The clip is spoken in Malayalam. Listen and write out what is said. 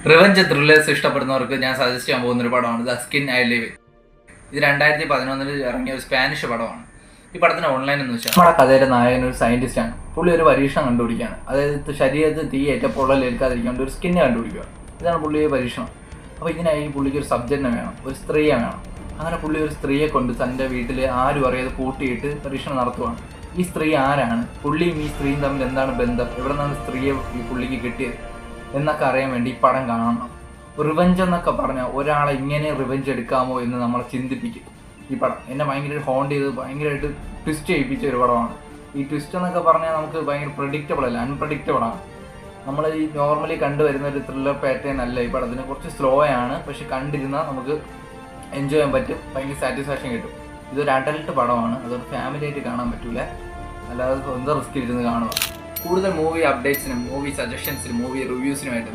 റിവഞ്ച് ത്രില്ലേഴ്സ് ഇഷ്ടപ്പെടുന്നവർക്ക് ഞാൻ സജസ്റ്റ് ചെയ്യാൻ പോകുന്ന ഒരു പടമാണ് ദ സ്കിൻ ഐ ലിവ്. ഇത് 2011 ഇറങ്ങിയ ഒരു സ്പാനിഷ് പടമാണ്. ഈ പടത്തിന് ഓൺലൈൻ എന്ന് വെച്ചാൽ നമ്മുടെ കഥയിലെ നായകൻ ഒരു സയന്റിസ്റ്റ് ആണ്. പുള്ളി ഒരു പരീക്ഷണം കണ്ടുപിടിക്കുകയാണ്. അതായത് ശരീരത്തിൽ തീയേറ്റ പൊള്ളലേൽക്കാതിരിക്കാണ്ട് ഒരു സ്കിന്നെ കണ്ടുപിടിക്കുക. ഇതാണ് പുള്ളിയുടെ പരീക്ഷണം. അപ്പോൾ ഇതിനായി പുള്ളിക്ക് ഒരു സബ്ജക്റ്റിനെ വേണം, ഒരു സ്ത്രീയെ വേണം. അങ്ങനെ പുള്ളി ഒരു സ്ത്രീയെ കൊണ്ട് തൻ്റെ വീട്ടിൽ ആരും അറിയാതെ കൂട്ടിയിട്ട് പരീക്ഷണം നടത്തുവാണ്. ഈ സ്ത്രീ ആരാണ്, പുള്ളിയും ഈ സ്ത്രീയും തമ്മിൽ എന്താണ് ബന്ധം, എവിടെ നിന്നാണ് സ്ത്രീയെ ഈ പുള്ളിക്ക് കിട്ടിയത് എന്നൊക്കെ അറിയാൻ വേണ്ടി ഈ പടം കാണണം. റിവഞ്ച് എന്നൊക്കെ പറഞ്ഞാൽ ഒരാളെ ഇങ്ങനെ റിവഞ്ച് എടുക്കാമോ എന്ന് നമ്മളെ ചിന്തിപ്പിക്കും ഈ പടം. എന്നെ ഭയങ്കരമായിട്ട് ഹോണ്ട് ചെയ്ത് ഭയങ്കരമായിട്ട് ട്വിസ്റ്റ് ചെയ്യിപ്പിച്ച ഒരു പടമാണ്. ഈ ട്വിസ്റ്റ് എന്നൊക്കെ പറഞ്ഞാൽ നമുക്ക് ഭയങ്കര പ്രഡിക്റ്റബിൾ അല്ല, അൺപ്രഡിക്റ്റബിൾ ആണ്. നമ്മൾ ഈ നോർമലി കണ്ടുവരുന്ന ഒരു ത്രില്ലർ പാറ്റേൺ അല്ല ഈ പടത്തിന്. കുറച്ച് സ്ലോ ആണ്, പക്ഷെ കണ്ടിരുന്നാൽ നമുക്ക് എൻജോയ് ചെയ്യാൻ പറ്റും, ഭയങ്കര സാറ്റിസ്ഫാക്ഷൻ കിട്ടും. ഇതൊരു അഡൽട്ട് പടമാണ്, അതൊരു ഫാമിലി ആയിട്ട് കാണാൻ പറ്റൂല, അല്ലാതെ സ്വന്തം റിസ്ക് ഇരുന്ന് കാണുക. കൂടുതൽ മൂവി അപ്ഡേറ്റ്സിനും മൂവി സജഷൻസിനും മൂവി റിവ്യൂസിനുമായിട്ട്